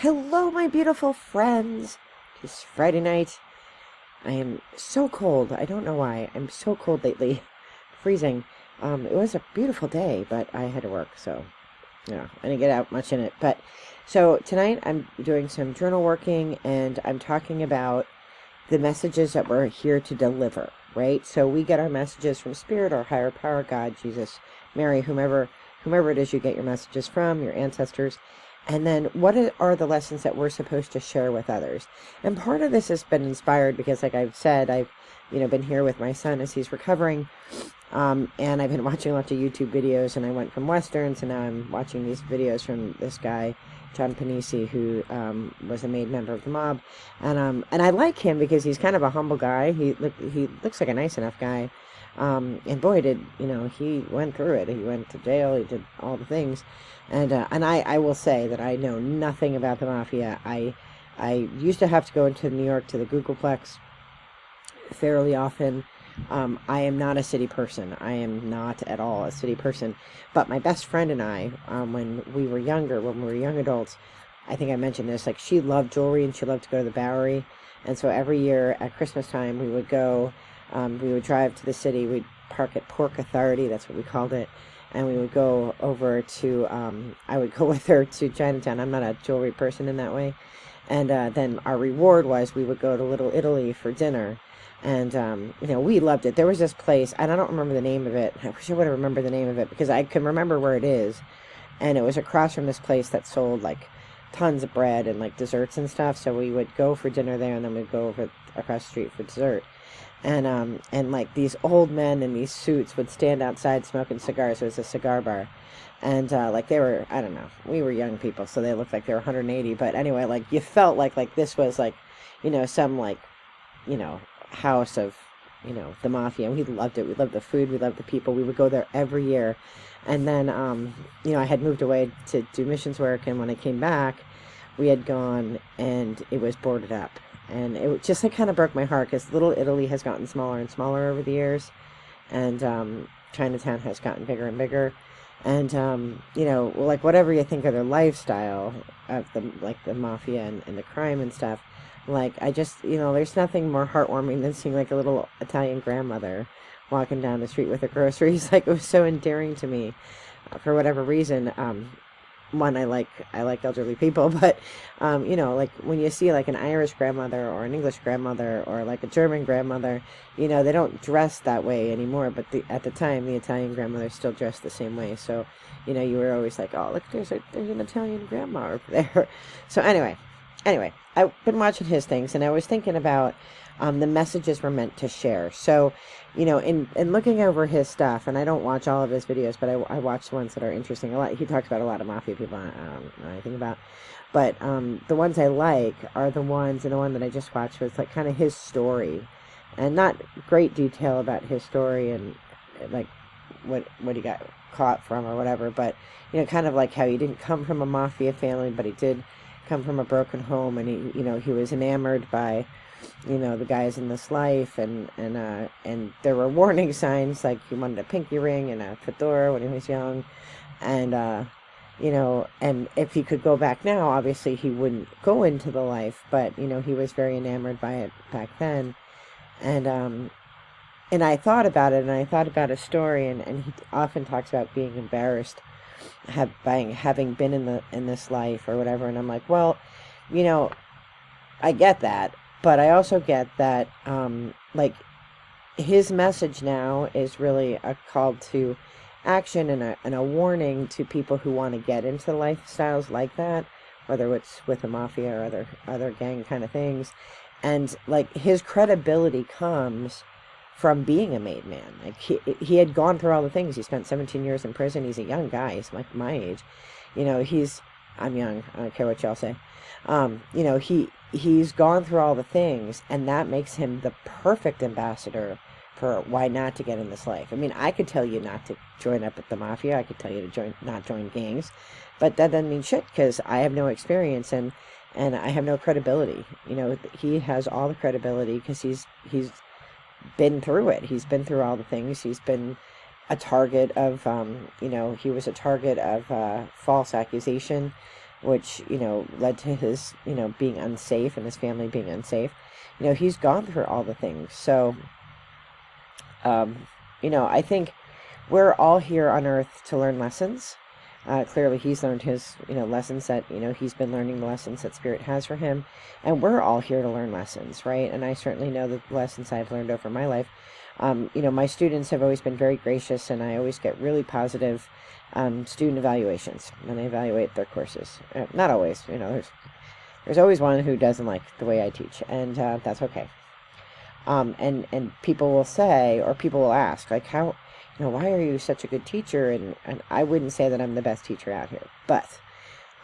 Hello, my beautiful friends. It's Friday night. I am so cold. I don't know why. I'm so cold lately. Freezing. It was a beautiful day, but I had to work, so I didn't get out much in it. But so tonight I'm doing some journal working, and I'm talking about the messages that we're here to deliver, right? So we get our messages from Spirit, our higher power, God, Jesus, Mary, whomever it is you get your messages from, your ancestors. And then what are the lessons that we're supposed to share with others? And part of this has been inspired because, like I've said, I've been here with my son as he's recovering. And I've been watching lots of YouTube videos, and I went from Westerns, and now I'm watching these videos from this guy, John Panisi, who was a made member of the mob. And I like him because he's kind of a humble guy. He looks like a nice enough guy. And boy, he went through it. He went to jail. He did all the things. And I will say that I know nothing about the Mafia. I used to have to go into New York to the Googleplex fairly often. I am not a city person. I am not at all a city person. But my best friend and I, when we were young adults, I think I mentioned this, like she loved jewelry and she loved to go to the Bowery. And so every year at Christmas time, we would go, we would drive to the city. We'd park at Pork Authority. That's what we called it. And we would go over to, I would go with her to Chinatown. I'm not a jewelry person in that way. And then our reward was we would go to Little Italy for dinner. And, we loved it. There was this place, and I don't remember the name of it. I wish I would have remembered the name of it because I can remember where it is. And it was across from this place that sold, like, tons of bread and, like, desserts and stuff. So we would go for dinner there, and then we'd go over across the street for dessert. And like, these old men in these suits would stand outside smoking cigars. It was a cigar bar. And, like, they were, I don't know, we were young people, so they looked like they were 180. But anyway, like, you felt like this was, like, some, like, house of, the Mafia. And we loved it. We loved the food. We loved the people. We would go there every year. And then, I had moved away to do missions work. And when I came back, we had gone and it was boarded up. And it just like kind of broke my heart because Little Italy has gotten smaller and smaller over the years. And Chinatown has gotten bigger and bigger. And, like whatever you think of their lifestyle of the Mafia and the crime and stuff, like, I just, there's nothing more heartwarming than seeing, like, a little Italian grandmother walking down the street with her groceries. Like, it was so endearing to me for whatever reason. One, I like elderly people, but, like, when you see, like, an Irish grandmother or an English grandmother or, like, a German grandmother, they don't dress that way anymore. But at the time, the Italian grandmothers still dressed the same way. So, you were always like, oh, look, there's an Italian grandma over there. So anyway, I've been watching his things, and I was thinking about the messages we're meant to share. So, in looking over his stuff, and I don't watch all of his videos, but I watch the ones that are interesting. A lot. He talks about a lot of Mafia people I don't know anything about. But the ones I like are the ones, and the one that I just watched was like kind of his story. And not great detail about his story and like what he got caught from or whatever, but, kind of like how he didn't come from a Mafia family, but he did come from a broken home, and he was enamored by the guys in this life, and there were warning signs, like he wanted a pinky ring and a fedora when he was young, and and if he could go back now, obviously he wouldn't go into the life, but he was very enamored by it back then. And I thought about it, and I thought about his story, and he often talks about being embarrassed having been in this life or whatever. And I'm like, well, I get that, but I also get that like his message now is really a call to action and a warning to people who want to get into lifestyles like that, whether it's with the Mafia or other gang kind of things. And like his credibility comes from being a made man. Like he had gone through all the things. He spent 17 years in prison. He's a young guy. He's like my age. I'm young. I don't care what y'all say. He's gone through all the things, and that makes him the perfect ambassador for why not to get in this life. I mean, I could tell you not to join up with the Mafia. I could tell you to not join gangs, but that doesn't mean shit because I have no experience and I have no credibility. He has all the credibility because he's been through it. He's been through all the things. He's been a target of, he was a target of false accusation which, led to his, being unsafe and his family being unsafe. He's gone through all the things. So, I think we're all here on earth to learn lessons. Clearly he's learned his, lessons that, he's been learning the lessons that Spirit has for him. And we're all here to learn lessons, right? And I certainly know the lessons I've learned over my life. My students have always been very gracious, and I always get really positive student evaluations when they evaluate their courses. Not always, there's always one who doesn't like the way I teach, and that's okay. And people will say, or people will ask, like, how, why are you such a good teacher? And I wouldn't say that I'm the best teacher out here, but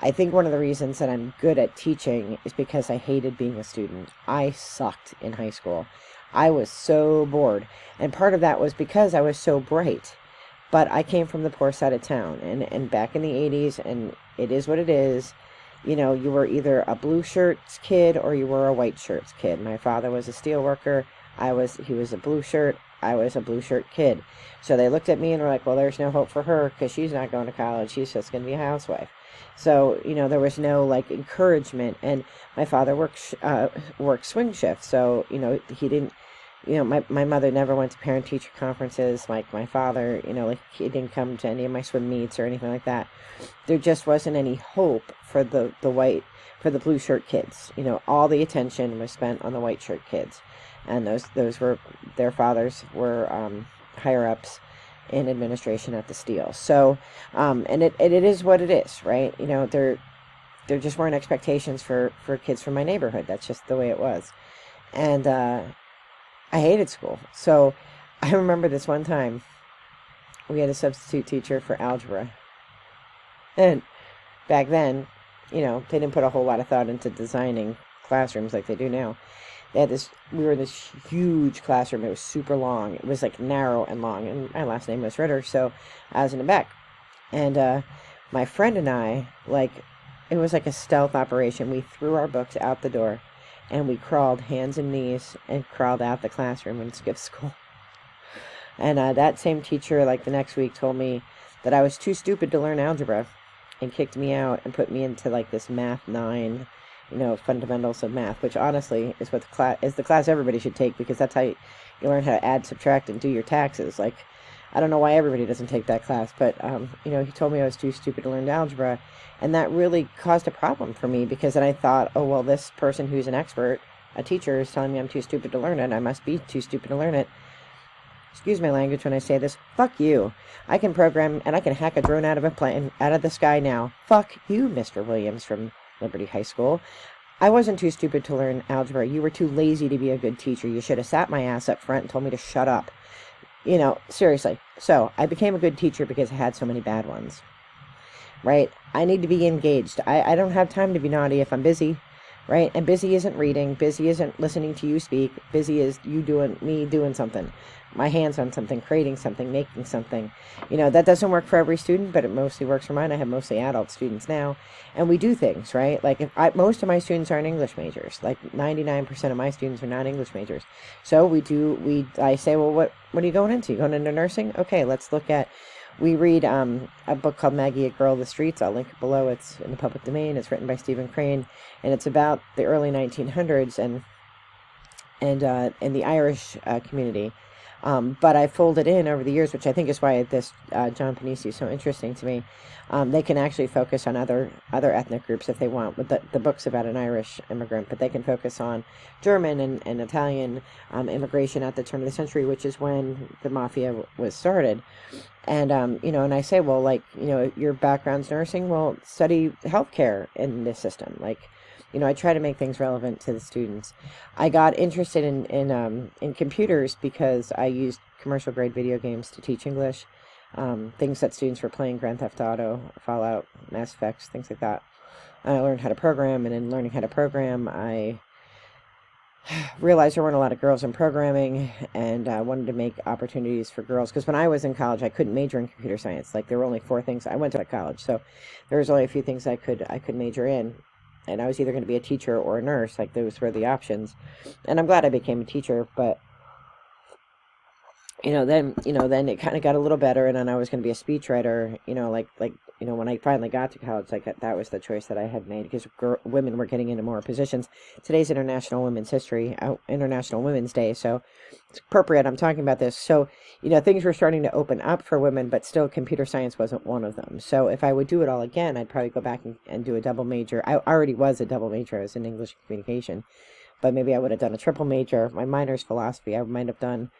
I think one of the reasons that I'm good at teaching is because I hated being a student. I sucked in high school. I was so bored, and part of that was because I was so bright. But I came from the poor side of town, and back in the 80s, and it is what it is, you were either a blue shirts kid or you were a white shirts kid. My father was a steel worker. He was a blue shirt. I was a blue shirt kid. So they looked at me and were like, well, there's no hope for her because she's not going to college. She's just going to be a housewife. So, there was no encouragement. And my father worked swing shift. So, he didn't, my mother never went to parent-teacher conferences like my father. He didn't come to any of my swim meets or anything like that. There just wasn't any hope for the blue shirt kids. All the attention was spent on the white shirt kids, and those were, their fathers were higher ups in administration at the Steel. So, and it is what it is, right? There just weren't expectations for kids from my neighborhood. That's just the way it was, and I hated school. So I remember this one time we had a substitute teacher for algebra. And back then, they didn't put a whole lot of thought into designing classrooms like they do now. We were in this huge classroom. It was super long. It was narrow and long. And my last name was Ritter, so I was in the back. And my friend and I, it was like a stealth operation. We threw our books out the door, and we crawled hands and knees and crawled out the classroom and skipped school. And that same teacher, the next week, told me that I was too stupid to learn algebra and kicked me out and put me into this Math 9, fundamentals of math, which honestly is what the class everybody should take, because that's how you learn how to add, subtract, and do your taxes. I don't know why everybody doesn't take that class, but, he told me I was too stupid to learn algebra, and that really caused a problem for me, because then I thought, oh, well, this person who's an expert, a teacher, is telling me I'm too stupid to learn it. I must be too stupid to learn it. Excuse my language when I say this. Fuck you. I can program, and I can hack a drone out of a plane, out of the sky now. Fuck you, Mr. Williams from Liberty High School. I wasn't too stupid to learn algebra. You were too lazy to be a good teacher. You should have sat my ass up front and told me to shut up. Seriously. So I became a good teacher because I had so many bad ones, right? I need to be engaged. I don't have time to be naughty if I'm busy, right? And busy isn't reading. Busy isn't listening to you speak. Busy is me doing something. My hands on something, creating something, making something. That doesn't work for every student, but it mostly works for mine. I have mostly adult students now, and we do things, right? Most of my students aren't English majors. 99% of my students are not English majors. So I say, well, what are you going into? You going into nursing? Okay, let's look at, we read a book called Maggie, a Girl of the Streets. I'll link it below. It's in the public domain. It's written by Stephen Crane, and it's about the early 1900s and the Irish community. But I folded in over the years, which I think is why this John Panisi is so interesting to me. They can actually focus on other ethnic groups if they want. But the book's about an Irish immigrant, but they can focus on German and Italian immigration at the turn of the century, which is when the Mafia was started. And, and I say, well, your background's nursing, well, study healthcare in this system. I try to make things relevant to the students. I got interested in computers because I used commercial grade video games to teach English. Things that students were playing, Grand Theft Auto, Fallout, Mass Effects, things like that. I learned how to program, and in learning how to program, I realized there weren't a lot of girls in programming, and I wanted to make opportunities for girls. Because when I was in college, I couldn't major in computer science. There were only 4 things. I went to college, so there was only a few things I could major in. And I was either going to be a teacher or a nurse. Those were the options. And I'm glad I became a teacher, but then it kind of got a little better, and then I was going to be a speechwriter, when I finally got to college, that was the choice that I had made, because women were getting into more positions. Today's International Women's Day, so it's appropriate I'm talking about this. So, things were starting to open up for women, but still computer science wasn't one of them. So if I would do it all again, I'd probably go back and do a double major. I already was a double major. I was in English communication, but maybe I would have done a triple major. My minor's philosophy. I might have done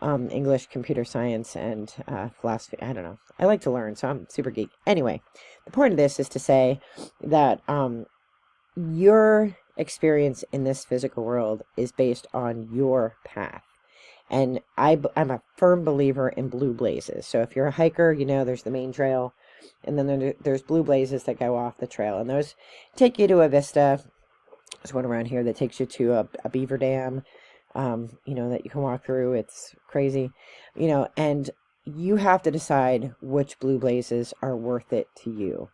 English, computer science, and philosophy. I don't know. I like to learn, so I'm super geek. Anyway, the point of this is to say that your experience in this physical world is based on your path. And I'm a firm believer in blue blazes. So if you're a hiker, there's the main trail, and then there's blue blazes that go off the trail, and those take you to a vista. There's one around here that takes you to a beaver dam, that you can walk through. It's crazy, and you have to decide which blue blazes are worth it to you.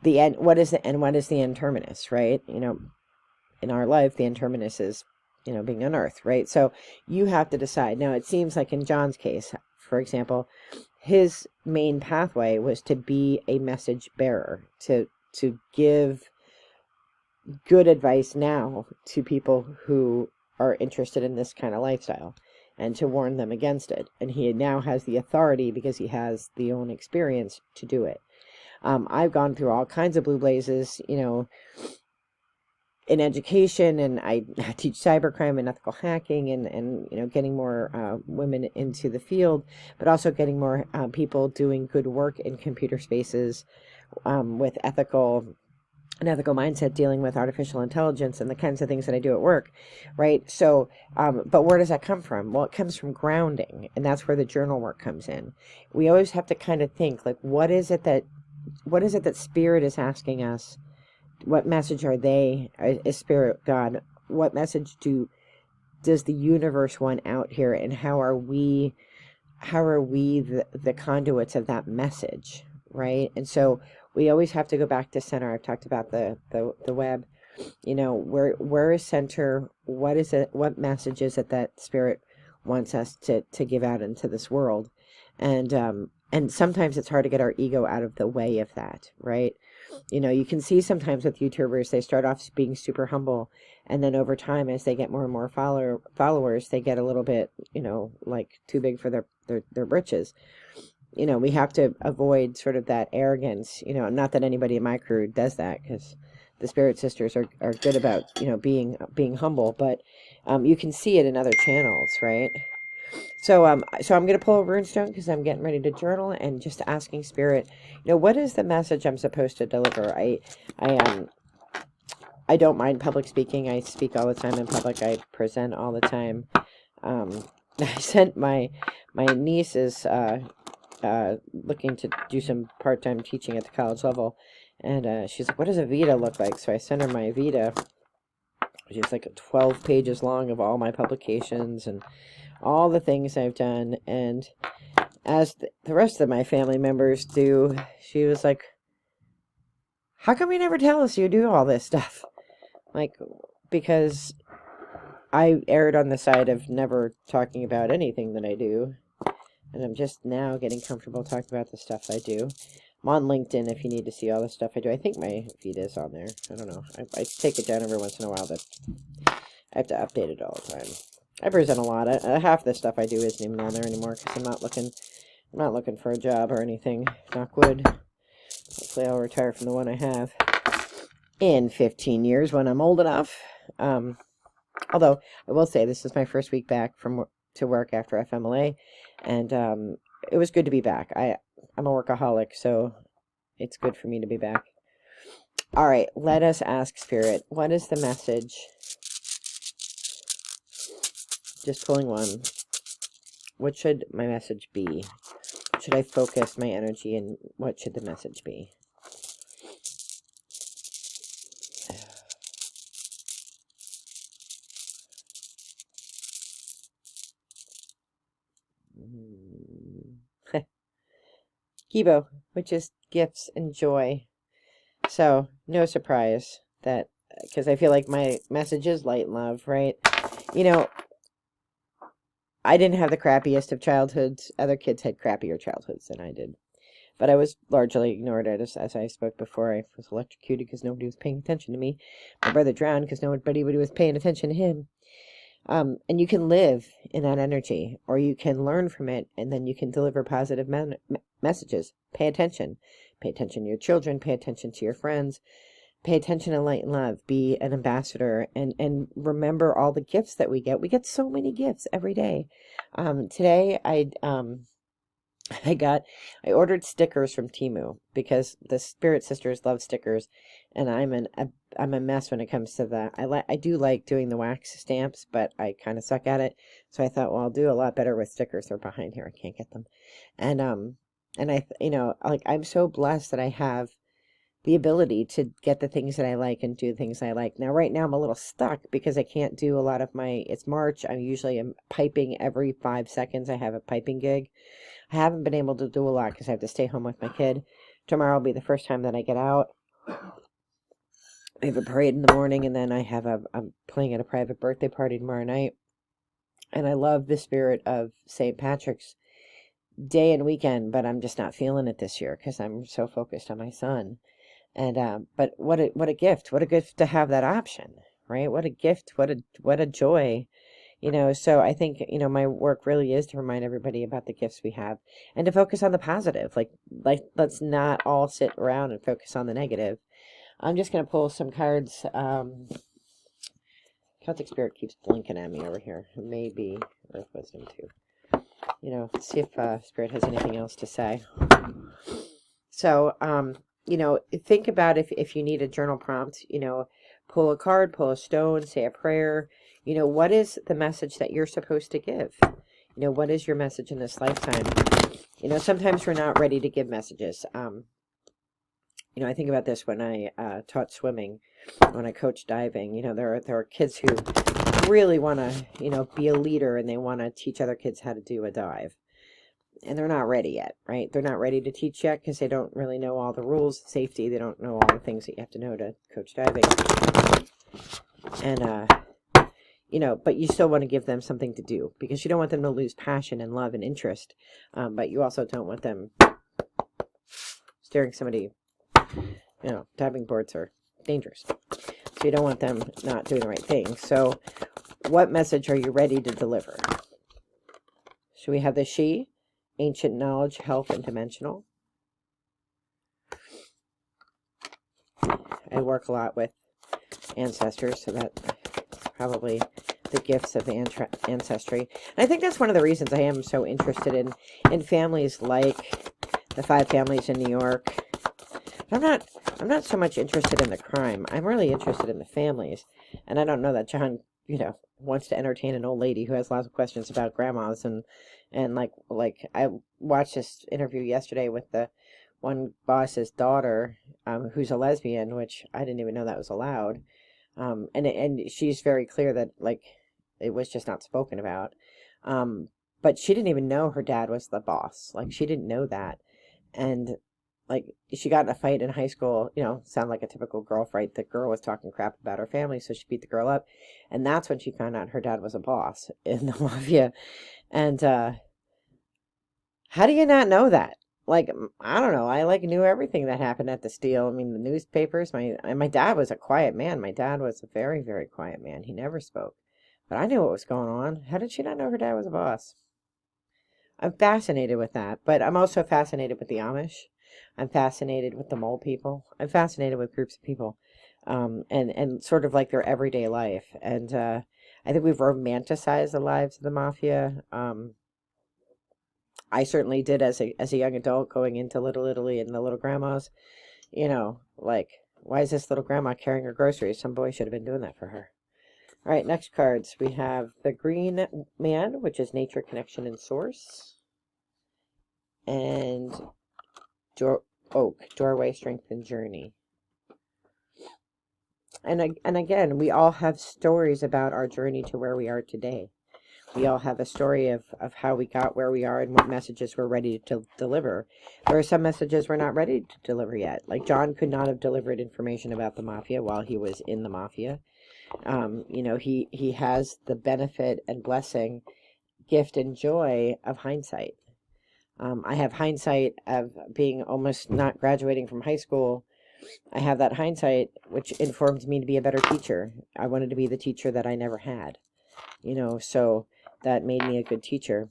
What is the end terminus, right? In our life, the end terminus is, being on Earth, right? So you have to decide. Now, it seems like in John's case, for example, his main pathway was to be a message bearer, to give good advice now to people who are interested in this kind of lifestyle, and to warn them against it. And he now has the authority, because he has the own experience, to do it. I've gone through all kinds of blue blazes, in education, and I teach cybercrime and ethical hacking, and getting more women into the field, but also getting more people doing good work in computer spaces, with ethical mindset, dealing with artificial intelligence and the kinds of things that I do at work, right? So, but where does that come from? Well, it comes from grounding, and that's where the journal work comes in. We always have to kind of think, like, what is it that Spirit is asking us? What message is Spirit, God? What message does the universe want out here, and how are we the conduits of that message, right? And so we always have to go back to center. I've talked about the web, where is center? What is it? What message is it that Spirit wants us to give out into this world? And sometimes it's hard to get our ego out of the way of that, right? You can see sometimes with YouTubers, they start off being super humble, and then over time, as they get more and more followers, they get a little bit, like too big for their britches. We have to avoid sort of that arrogance, not that anybody in my crew does that, because the Spirit Sisters are good about, being humble, but you can see it in other channels, right? So I'm going to pull a Rune Stone, because I'm getting ready to journal, and just asking Spirit, what is the message I'm supposed to deliver? I don't mind public speaking. I speak all the time in public. I present all the time. I sent my niece is looking to do some part-time teaching at the college level, and she's like, what does a Vita look like? So I sent her my Vita, which is like 12 pages long of all my publications and all the things I've done. And as the rest of my family members do, she was like, how come you never tell us you do all this stuff? Like, because I erred on the side of never talking about anything that I do, and I'm just now getting comfortable talking about the stuff I do. I'm on LinkedIn if you need to see all the stuff I do. I think my feed is on there. I don't know. I take it down every once in a while, but I have to update it all the time. I present a lot. Half the stuff I do isn't even on there anymore, because I'm not looking for a job or anything. Knock wood. Hopefully I'll retire from the one I have in 15 years when I'm old enough. Although I will say, this is my first week back to work after FMLA, and it was good to be back. I'm a workaholic, so it's good for me to be back. All right, let us ask Spirit, what is the message? Just pulling one. What should my message be? Should I focus my energy, and what should the message be? Kibo, which is gifts and joy. So, no surprise that, because I feel like my message is light and love, right? I didn't have the crappiest of childhoods. Other kids had crappier childhoods than I did. But I was largely ignored. As I spoke before, I was electrocuted because nobody was paying attention to me. My brother drowned because nobody was paying attention to him. And you can live in that energy, or you can learn from it, and then you can deliver positive messages. Pay attention. Pay attention to your children. Pay attention to your friends. Pay attention to light and love. Be an ambassador, and remember all the gifts that we get. We get so many gifts every day. Today, I ordered stickers from Temu because the Spirit Sisters love stickers, and I'm a mess when it comes to that. I do like doing the wax stamps, but I kind of suck at it. So I thought, well, I'll do a lot better with stickers. They're behind here. I can't get them. And I, like, I'm so blessed that I have the ability to get the things that I like and do the things I like. Now, right now, I'm a little stuck because I can't do a lot of it's March. I'm piping every 5 seconds. I have a piping gig. I haven't been able to do a lot because I have to stay home with my kid. Tomorrow will be the first time that I get out. I have a parade in the morning, and then I'm playing at a private birthday party tomorrow night. And I love the spirit of St. Patrick's Day and weekend, but I'm just not feeling it this year because I'm so focused on my son. And but what a gift! What a gift to have that option, right? What a gift! What a joy! So I think, my work really is to remind everybody about the gifts we have and to focus on the positive. Like let's not all sit around and focus on the negative. I'm just going to pull some cards. Celtic Spirit keeps blinking at me over here. Maybe Earth Wisdom too. See if Spirit has anything else to say. So, think about if you need a journal prompt, pull a card, pull a stone, say a prayer. What is the message that you're supposed to give? What is your message in this lifetime? Sometimes we're not ready to give messages. I think about this when I taught swimming, when I coached diving. There are kids who really want to, be a leader, and they want to teach other kids how to do a dive. And they're not ready yet, right? They're not ready to teach yet because they don't really know all the rules of safety. They don't know all the things that you have to know to coach diving. And, but you still want to give them something to do because you don't want them to lose passion and love and interest. But you also don't want them steering somebody, diving boards are dangerous. So you don't want them not doing the right thing. So what message are you ready to deliver? Should we have the she? Ancient knowledge, health, and dimensional. I work a lot with ancestors, so that's probably the gifts of ancestry. And I think that's one of the reasons I am so interested in families like the 5 families in New York. I'm not so much interested in the crime. I'm really interested in the families. And I don't know that John, wants to entertain an old lady who has lots of questions about grandmas and like I watched this interview yesterday with the one boss's daughter, who's a lesbian, which I didn't even know that was allowed. And she's very clear that it was just not spoken about. But she didn't even know her dad was the boss. She didn't know that. And she got in a fight in high school, sound like a typical girl fight. The girl was talking crap about her family, so she beat the girl up. And that's when she found out her dad was a boss in the Mafia. And how do you not know that? I don't know. I knew everything that happened at the Steel. I mean, the newspapers. My dad was a quiet man. My dad was a very, very quiet man. He never spoke. But I knew what was going on. How did she not know her dad was a boss? I'm fascinated with that. But I'm also fascinated with the Amish. I'm fascinated with the mole people. I'm fascinated with groups of people. And sort of like their everyday life. And I think we've romanticized the lives of the Mafia. I certainly did as a young adult, going into Little Italy and the little grandmas. Why is this little grandma carrying her groceries? Some boy should have been doing that for her. All right, next cards. We have the Green Man, which is nature, connection, and source. And Oak, doorway, strength, and journey. And again, we all have stories about our journey to where we are today. We all have a story of how we got where we are and what messages we're ready to deliver. There are some messages we're not ready to deliver yet. Like John could not have delivered information about the Mafia while he was in the Mafia. He has the benefit and blessing gift and joy of hindsight. I have hindsight of being almost not graduating from high school. I have that hindsight, which informed me to be a better teacher. I wanted to be the teacher that I never had, so that made me a good teacher.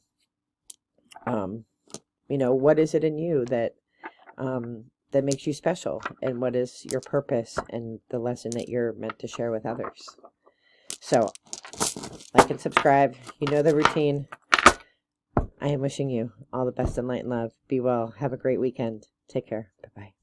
What is it in you that makes you special, and what is your purpose and the lesson that you're meant to share with others? So, like and subscribe. You know the routine. I am wishing you all the best in light and love. Be well. Have a great weekend. Take care. Bye-bye.